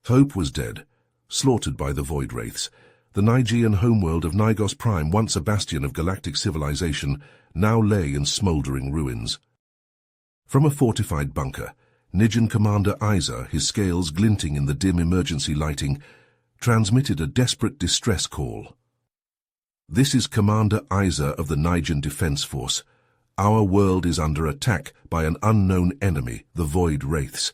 Hope was dead, slaughtered by the Void Wraiths. The Nigean homeworld of Nigos Prime, once a bastion of galactic civilization, now lay in smoldering ruins. From a fortified bunker, Nijan Commander Isa, his scales glinting in the dim emergency lighting, transmitted a desperate distress call. "This is Commander Isa of the Nijan Defense Force. Our world is under attack by an unknown enemy, the Void Wraiths.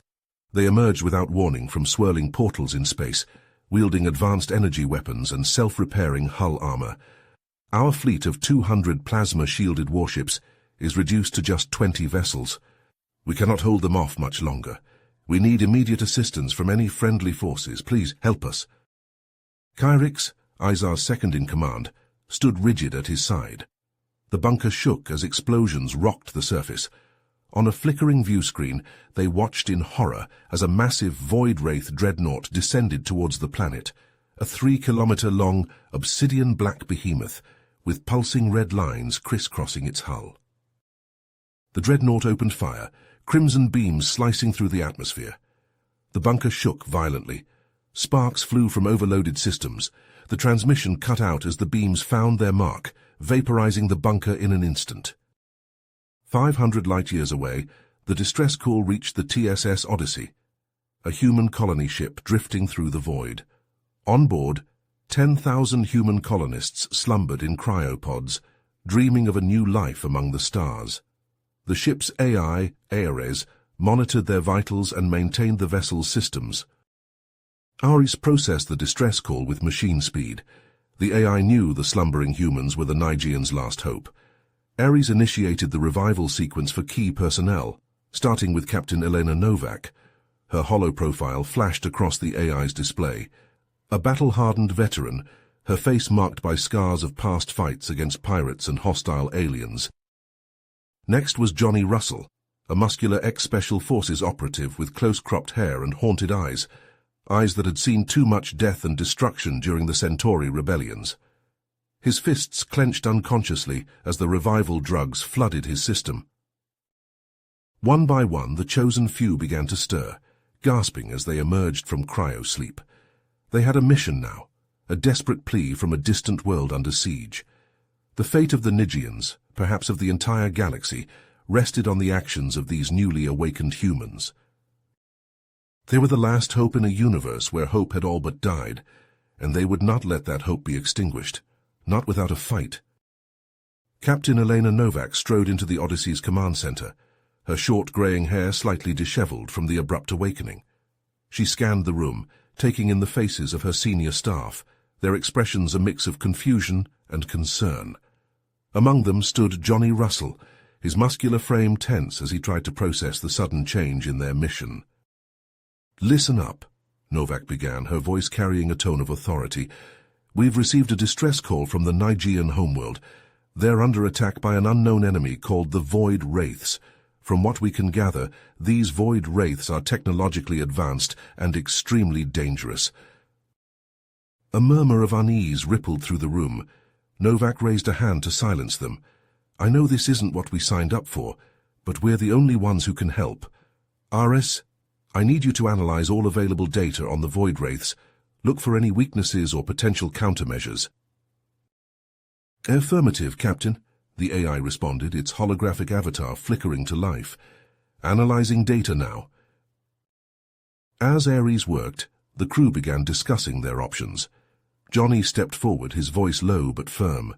They emerged without warning from swirling portals in space, wielding advanced energy weapons and self-repairing hull armor. Our fleet of 200 plasma-shielded warships is reduced to just 20 vessels. We cannot hold them off much longer. We need immediate assistance from any friendly forces. Please help us." Kyrix, Isa's second-in-command, stood rigid at his side. The bunker shook as explosions rocked the surface. On a flickering view screen, they watched in horror as a massive Void Wraith dreadnought descended towards the planet, a 3-kilometer-long, obsidian-black behemoth with pulsing red lines crisscrossing its hull. The dreadnought opened fire, crimson beams slicing through the atmosphere. The bunker shook violently. Sparks flew from overloaded systems. The transmission cut out as the beams found their mark, vaporizing the bunker in an instant. 500 light-years away, the distress call reached the TSS Odyssey, a human colony ship drifting through the void. On board, 10,000 human colonists slumbered in cryopods, dreaming of a new life among the stars. The ship's AI, Ares, monitored their vitals and maintained the vessel's systems. Ares processed the distress call with machine speed. The AI knew the slumbering humans were the Nigeans' last hope. Ares initiated the revival sequence for key personnel, starting with Captain Elena Novak. Her hollow profile flashed across the AI's display. A battle-hardened veteran, her face marked by scars of past fights against pirates and hostile aliens. Next was Johnny Russell, a muscular ex-Special Forces operative with close-cropped hair and haunted eyes that had seen too much death and destruction during the Centauri rebellions. His fists clenched unconsciously as the revival drugs flooded his system. One by one, the chosen few began to stir, gasping as they emerged from cryo-sleep. They had a mission now, a desperate plea from a distant world under siege. The fate of the Nigians, perhaps of the entire galaxy, rested on the actions of these newly awakened humans. They were the last hope in a universe where hope had all but died, and they would not let that hope be extinguished, not without a fight. Captain Elena Novak strode into the Odyssey's command center, her short graying hair slightly disheveled from the abrupt awakening. She scanned the room, taking in the faces of her senior staff, their expressions a mix of confusion and concern. Among them stood Johnny Russell, his muscular frame tense as he tried to process the sudden change in their mission. "Listen up," Novak began, her voice carrying a tone of authority. "We've received a distress call from the Nigean homeworld. They're under attack by an unknown enemy called the Void Wraiths. From what we can gather, these Void Wraiths are technologically advanced and extremely dangerous." A murmur of unease rippled through the room. Novak raised a hand to silence them. "I know this isn't what we signed up for, but we're the only ones who can help. Ares, I need you to analyze all available data on the Void Wraiths. Look for any weaknesses or potential countermeasures." "Affirmative, Captain," the AI responded, its holographic avatar flickering to life. "Analyzing data now." As Ares worked, the crew began discussing their options. Johnny stepped forward, his voice low but firm.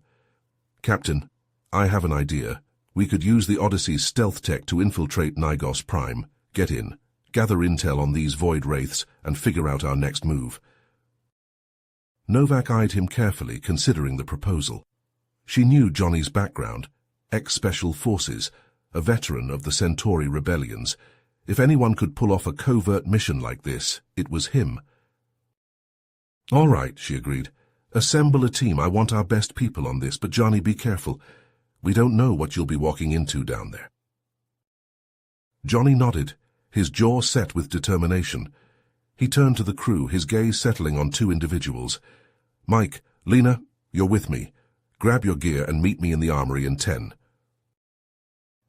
"Captain, I have an idea. We could use the Odyssey's stealth tech to infiltrate Nigos Prime, get in, gather intel on these Void Wraiths, and figure out our next move." Novak eyed him carefully, considering the proposal. She knew Johnny's background, ex-Special Forces, a veteran of the Centauri rebellions. If anyone could pull off a covert mission like this, it was him. "All right," she agreed. "Assemble a team. I want our best people on this, but Johnny, be careful. We don't know what you'll be walking into down there." Johnny nodded, his jaw set with determination. He turned to the crew, his gaze settling on two individuals. "Mike, Lena, you're with me. Grab your gear and meet me in the armory in 10.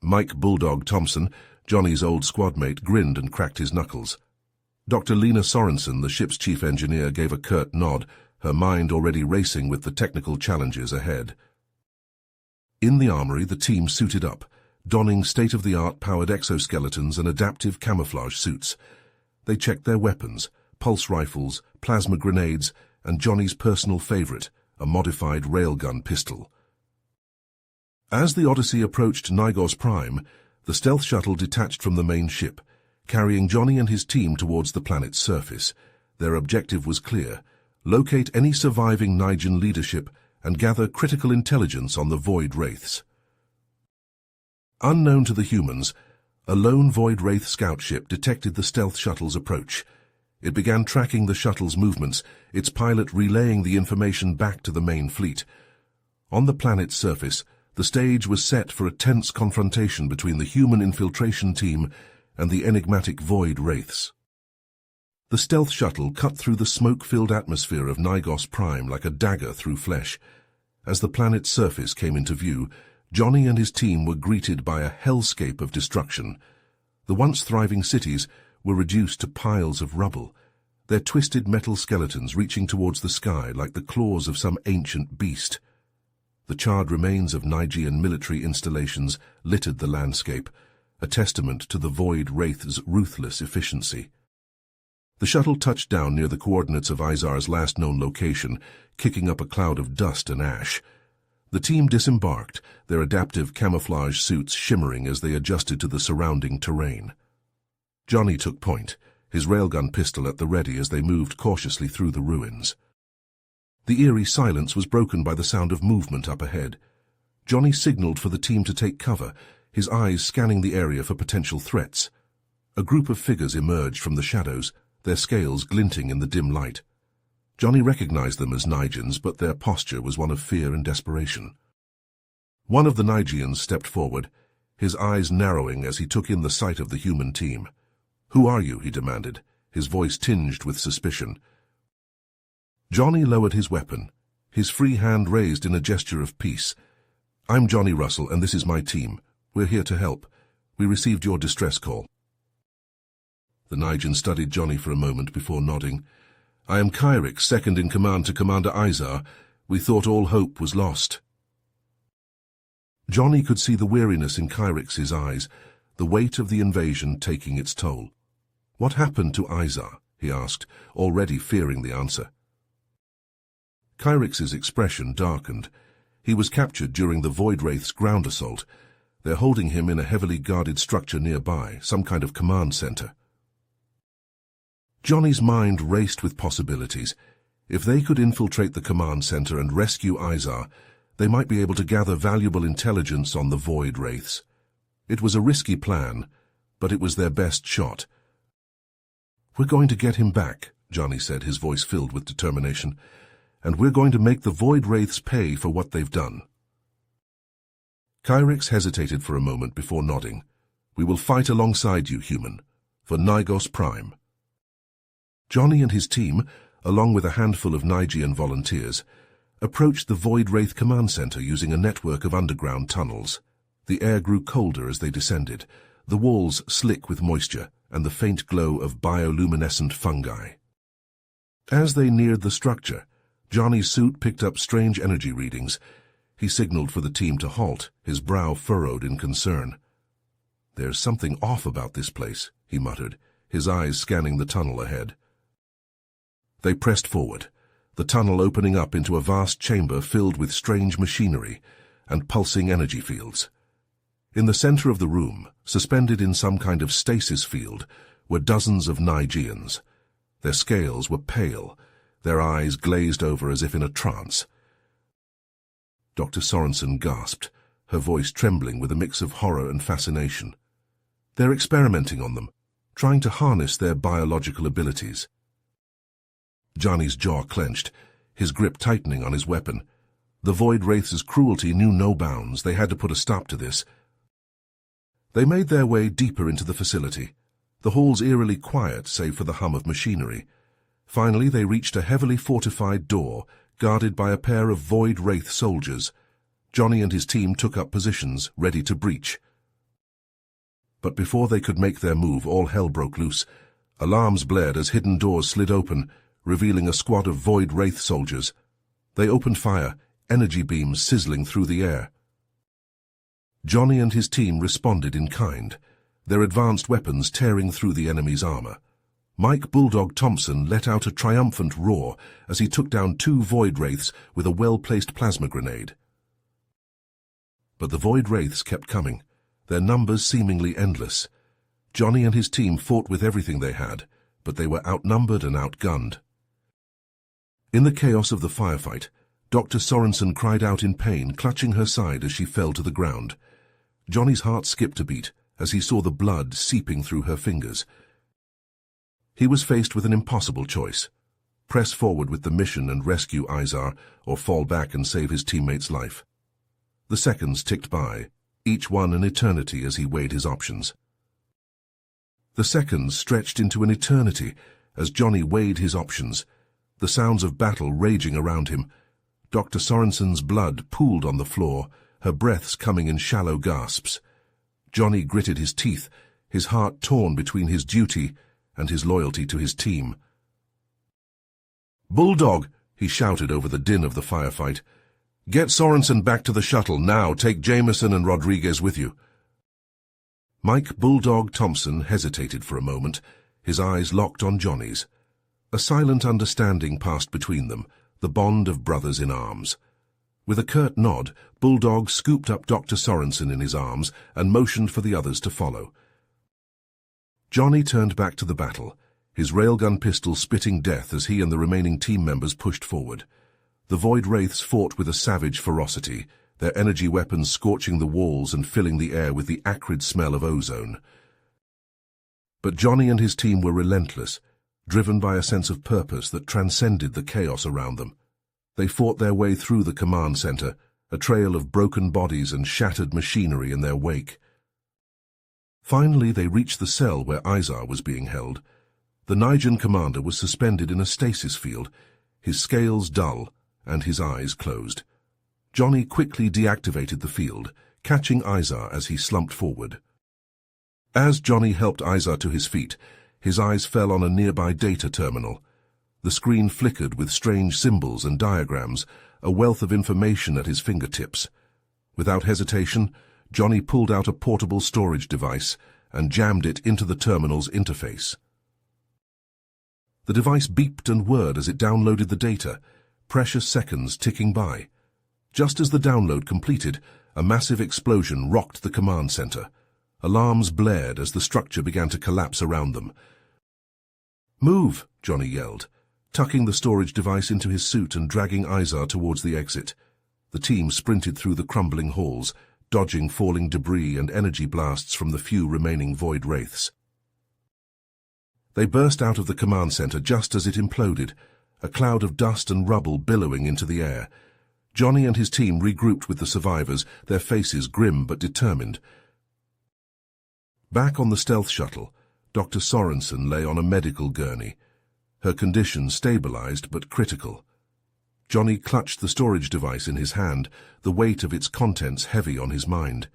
Mike Bulldog Thompson, Johnny's old squad mate, grinned and cracked his knuckles. Dr. Lena Sorensen, the ship's chief engineer, gave a curt nod, her mind already racing with the technical challenges ahead. In the armory, the team suited up, donning state-of-the-art powered exoskeletons and adaptive camouflage suits. They checked their weapons, pulse rifles, plasma grenades, and Johnny's personal favorite, a modified railgun pistol. As the Odyssey approached Nygos Prime, the stealth shuttle detached from the main ship, carrying Johnny and his team towards the planet's surface. Their objective was clear: locate any surviving Nigan leadership and gather critical intelligence on the Void Wraiths. Unknown to the humans, a lone Void Wraith scout ship detected the stealth shuttle's approach. It began tracking the shuttle's movements, its pilot relaying the information back to the main fleet. On the planet's surface, the stage was set for a tense confrontation between the human infiltration team and the enigmatic Void Wraiths. The stealth shuttle cut through the smoke-filled atmosphere of Nygos Prime like a dagger through flesh. As the planet's surface came into view, Johnny and his team were greeted by a hellscape of destruction. The once thriving cities were reduced to piles of rubble, their twisted metal skeletons reaching towards the sky like the claws of some ancient beast. The charred remains of Nigean military installations littered the landscape, a testament to the Void Wraith's ruthless efficiency. The shuttle touched down near the coordinates of Izar's last known location, kicking up a cloud of dust and ash. The team disembarked, their adaptive camouflage suits shimmering as they adjusted to the surrounding terrain. Johnny took point, his railgun pistol at the ready as they moved cautiously through the ruins. The eerie silence was broken by the sound of movement up ahead. Johnny signaled for the team to take cover, his eyes scanning the area for potential threats. A group of figures emerged from the shadows, their scales glinting in the dim light. Johnny recognized them as Nigans, but their posture was one of fear and desperation. One of the Nigians stepped forward, his eyes narrowing as he took in the sight of the human team. "Who are you?" he demanded, his voice tinged with suspicion. Johnny lowered his weapon, his free hand raised in a gesture of peace. "I'm Johnny Russell, and this is my team. We're here to help. We received your distress call." The Nigan studied Johnny for a moment before nodding. "I am Kyrix, second in command to Commander Izar. We thought all hope was lost." Johnny could see the weariness in Kyrix's eyes, the weight of the invasion taking its toll. "What happened to Izar?" he asked, already fearing the answer. Kyrix's expression darkened. He was captured during the Void Wraith's ground assault. They're holding him in a heavily guarded structure nearby, some kind of command center. Johnny's mind raced with possibilities. If they could infiltrate the command center and rescue Izar, they might be able to gather valuable intelligence on the Void Wraiths. It was a risky plan, but it was their best shot. "We're going to get him back," Johnny said, his voice filled with determination. "And we're going to make the Void Wraiths pay for what they've done." Kyrix hesitated for a moment before nodding. "We will fight alongside you, human, for Nygos Prime." Johnny and his team, along with a handful of Nigian volunteers, approached the Void Wraith command center using a network of underground tunnels. The air grew colder as they descended, the walls slick with moisture and the faint glow of bioluminescent fungi. As they neared the structure, Johnny's suit picked up strange energy readings. He signaled for the team to halt, his brow furrowed in concern. "There's something off about this place," he muttered, his eyes scanning the tunnel ahead. They pressed forward, the tunnel opening up into a vast chamber filled with strange machinery and pulsing energy fields. In the center of the room, suspended in some kind of stasis field, were dozens of Nigians. Their scales were pale, their eyes glazed over as if in a trance. Dr. Sorensen gasped, her voice trembling with a mix of horror and fascination. "They're experimenting on them, trying to harness their biological abilities." Johnny's jaw clenched, his grip tightening on his weapon. The Void Wraiths' cruelty knew no bounds. They had to put a stop to this. They made their way deeper into the facility, the halls eerily quiet save for the hum of machinery. Finally, they reached a heavily fortified door, guarded by a pair of Void Wraith soldiers. Johnny and his team took up positions, ready to breach. But before they could make their move, all hell broke loose. Alarms blared as hidden doors slid open, revealing a squad of Void Wraith soldiers. They opened fire, energy beams sizzling through the air. Johnny and his team responded in kind, their advanced weapons tearing through the enemy's armor. Mike Bulldog Thompson let out a triumphant roar as he took down 2 Void Wraiths with a well-placed plasma grenade. But the Void Wraiths kept coming, their numbers seemingly endless. Johnny and his team fought with everything they had, but they were outnumbered and outgunned. In the chaos of the firefight, Dr. Sorensen cried out in pain, clutching her side as she fell to the ground. Johnny's heart skipped a beat as he saw the blood seeping through her fingers. He was faced with an impossible choice: press forward with the mission and rescue Izar, or fall back and save his teammate's life. The seconds ticked by, each one an eternity as he weighed his options. The seconds stretched into an eternity as Johnny weighed his options, the sounds of battle raging around him. Dr. Sorensen's blood pooled on the floor, her breaths coming in shallow gasps. Johnny gritted his teeth, his heart torn between his duty and his loyalty to his team. "Bulldog!" he shouted over the din of the firefight. "Get Sorensen back to the shuttle now. Take Jameson and Rodriguez with you." Mike Bulldog Thompson hesitated for a moment, his eyes locked on Johnny's. A silent understanding passed between them, the bond of brothers in arms. With a curt nod, Bulldog scooped up Dr. Sorensen in his arms and motioned for the others to follow. Johnny turned back to the battle, his railgun pistol spitting death as he and the remaining team members pushed forward. The Void Wraiths fought with a savage ferocity, their energy weapons scorching the walls and filling the air with the acrid smell of ozone. But Johnny and his team were relentless, driven by a sense of purpose that transcended the chaos around them. They fought their way through the command center, a trail of broken bodies and shattered machinery in their wake. Finally, they reached the cell where Izar was being held. The Nigen commander was suspended in a stasis field, his scales dull and his eyes closed. Johnny quickly deactivated the field, catching Izar as he slumped forward. As Johnny helped Izar to his feet, his eyes fell on a nearby data terminal. The screen flickered with strange symbols and diagrams, a wealth of information at his fingertips. Without hesitation, Johnny pulled out a portable storage device and jammed it into the terminal's interface. The device beeped and whirred as it downloaded the data, precious seconds ticking by. Just as the download completed, a massive explosion rocked the command center. Alarms blared as the structure began to collapse around them. "Move!" Johnny yelled, tucking the storage device into his suit and dragging Izar towards the exit. The team sprinted through the crumbling halls, dodging falling debris and energy blasts from the few remaining Void Wraiths. They burst out of the command center just as it imploded, a cloud of dust and rubble billowing into the air. Johnny and his team regrouped with the survivors, their faces grim but determined. Back on the stealth shuttle, Dr. Sorensen lay on a medical gurney, her condition stabilized but critical. Johnny clutched the storage device in his hand, the weight of its contents heavy on his mind.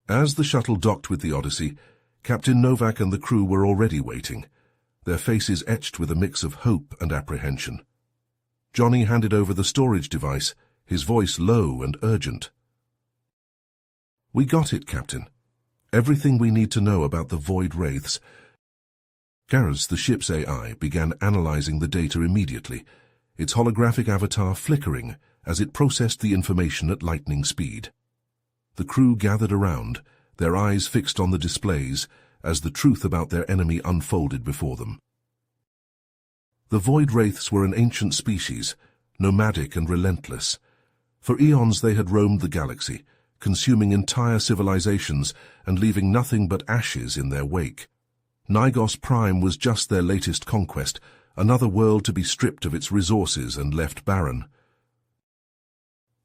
As the shuttle docked with the Odyssey, Captain Novak and the crew were already waiting, their faces etched with a mix of hope and apprehension. Johnny handed over the storage device, his voice low and urgent. "We got it, Captain. Everything we need to know about the Void Wraiths." Garrus, the ship's AI, began analyzing the data immediately, its holographic avatar flickering as it processed the information at lightning speed. The crew gathered around, their eyes fixed on the displays as the truth about their enemy unfolded before them. The Void Wraiths were an ancient species, nomadic and relentless. For eons they had roamed the galaxy, consuming entire civilizations and leaving nothing but ashes in their wake. Nigos Prime was just their latest conquest, another world to be stripped of its resources and left barren.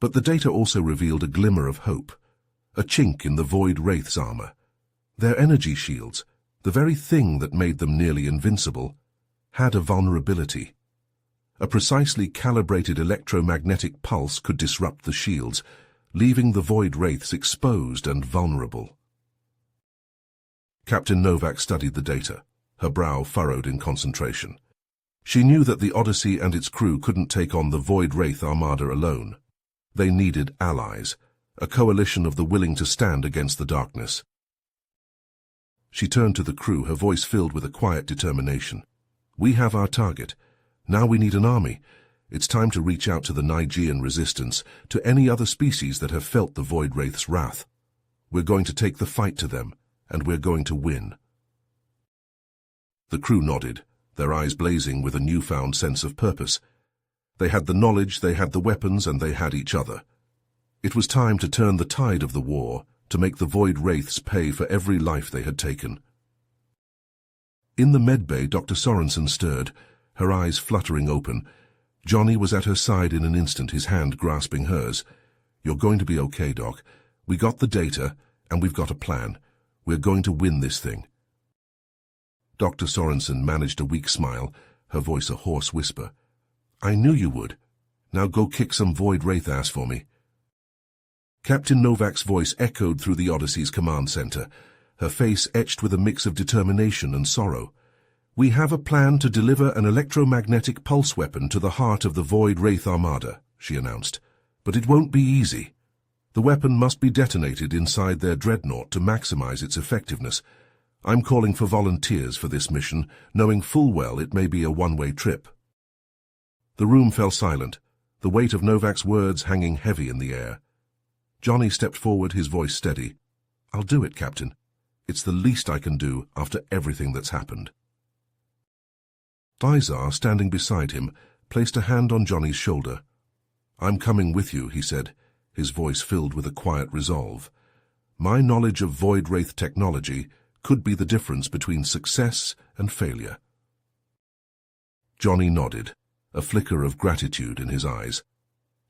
But the data also revealed a glimmer of hope, a chink in the Void Wraith's armor. Their energy shields, the very thing that made them nearly invincible, had a vulnerability. A precisely calibrated electromagnetic pulse could disrupt the shields, leaving the Void Wraiths exposed and vulnerable. Captain Novak studied the data, her brow furrowed in concentration. She knew that the Odyssey and its crew couldn't take on the Void Wraith Armada alone. They needed allies, a coalition of the willing to stand against the darkness. She turned to the crew, her voice filled with a quiet determination. "We have our target. Now we need an army. It's time to reach out to the Nigean resistance, to any other species that have felt the Void Wraith's wrath. We're going to take the fight to them, and we're going to win." The crew nodded, their eyes blazing with a newfound sense of purpose. They had the knowledge, they had the weapons, and they had each other. It was time to turn the tide of the war, to make the Void Wraiths pay for every life they had taken. In the medbay, Dr. Sorensen stirred, her eyes fluttering open. Johnny was at her side in an instant, his hand grasping hers. "You're going to be okay, Doc. We got the data, and we've got a plan. We're going to win this thing." Dr. Sorensen managed a weak smile, her voice a hoarse whisper. "I knew you would. Now go kick some Void Wraith ass for me." Captain Novak's voice echoed through the Odyssey's command center, her face etched with a mix of determination and sorrow. "We have a plan to deliver an electromagnetic pulse weapon to the heart of the Void Wraith Armada," she announced. "But it won't be easy. The weapon must be detonated inside their dreadnought to maximize its effectiveness. I'm calling for volunteers for this mission, knowing full well it may be a one-way trip." The room fell silent, the weight of Novak's words hanging heavy in the air. Johnny stepped forward, his voice steady. "I'll do it, Captain. It's the least I can do after everything that's happened." Izar, standing beside him, placed a hand on Johnny's shoulder. "I'm coming with you," he said, his voice filled with a quiet resolve. "My knowledge of Void Wraith technology could be the difference between success and failure." Johnny nodded, a flicker of gratitude in his eyes.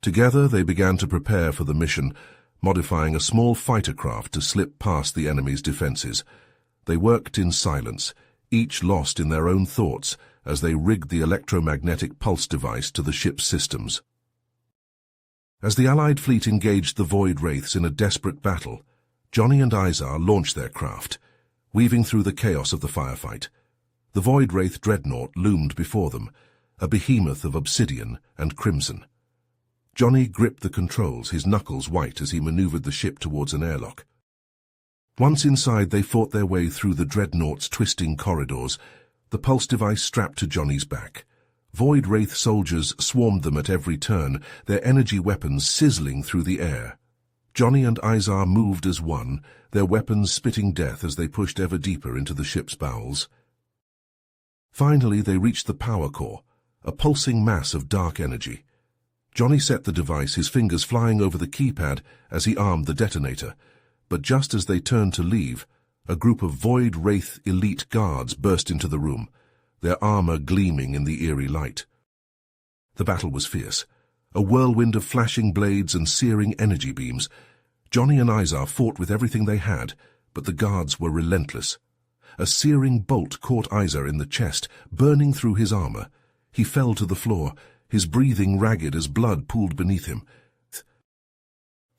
Together they began to prepare for the mission, modifying a small fighter craft to slip past the enemy's defenses. They worked in silence, each lost in their own thoughts as they rigged the electromagnetic pulse device to the ship's systems. As the Allied fleet engaged the Void Wraiths in a desperate battle, Johnny and Izar launched their craft, weaving through the chaos of the firefight. The Void Wraith dreadnought loomed before them, a behemoth of obsidian and crimson. Johnny gripped the controls, his knuckles white as he maneuvered the ship towards an airlock. Once inside, they fought their way through the dreadnought's twisting corridors, the pulse device strapped to Johnny's back. Void Wraith soldiers swarmed them at every turn, their energy weapons sizzling through the air. Johnny and Izar moved as one, their weapons spitting death as they pushed ever deeper into the ship's bowels. Finally, they reached the power core, a pulsing mass of dark energy. Johnny set the device, his fingers flying over the keypad as he armed the detonator. But just as they turned to leave, a group of Void Wraith elite guards burst into the room, their armor gleaming in the eerie light. The battle was fierce, a whirlwind of flashing blades and searing energy beams. Johnny and Izar fought with everything they had, but the guards were relentless. A searing bolt caught Izar in the chest, burning through his armor. He fell to the floor, his breathing ragged as blood pooled beneath him.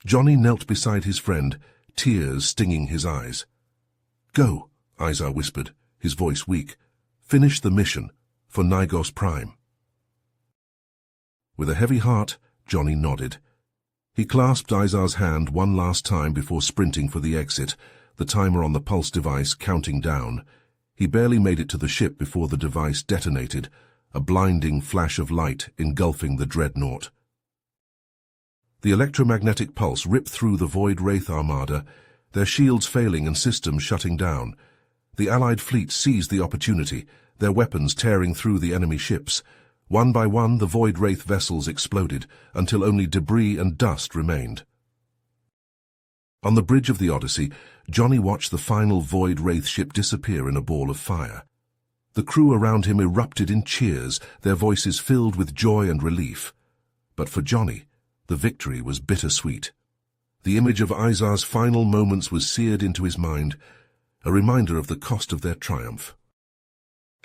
Johnny knelt beside his friend, tears stinging his eyes. "Go," Izar whispered, his voice weak. "Finish the mission, for Nigos Prime." With a heavy heart, Johnny nodded. He clasped Izar's hand one last time before sprinting for the exit, the timer on the pulse device counting down. He barely made it to the ship before the device detonated, a blinding flash of light engulfing the dreadnought. The electromagnetic pulse ripped through the Void Wraith Armada, their shields failing and systems shutting down. The Allied fleet seized the opportunity, their weapons tearing through the enemy ships. One by one, the Void Wraith vessels exploded, until only debris and dust remained. On the bridge of the Odyssey, Johnny watched the final Void Wraith ship disappear in a ball of fire. The crew around him erupted in cheers, their voices filled with joy and relief. But for Johnny, the victory was bittersweet. The image of Izar's final moments was seared into his mind, a reminder of the cost of their triumph.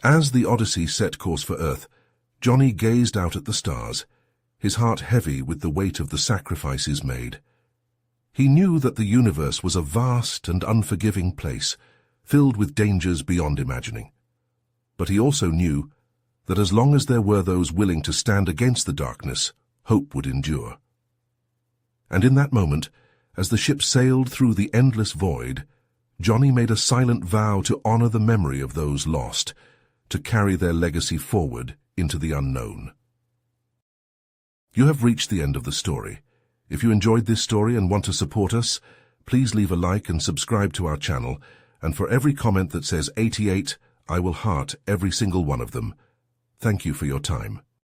As the Odyssey set course for Earth, Johnny gazed out at the stars, his heart heavy with the weight of the sacrifices made. He knew that the universe was a vast and unforgiving place, filled with dangers beyond imagining. But he also knew that as long as there were those willing to stand against the darkness, hope would endure. And in that moment, as the ship sailed through the endless void, Johnny made a silent vow to honor the memory of those lost, to carry their legacy forward into the unknown. You have reached the end of the story. If you enjoyed this story and want to support us, please leave a like and subscribe to our channel, and for every comment that says 88, I will heart every single one of them. Thank you for your time.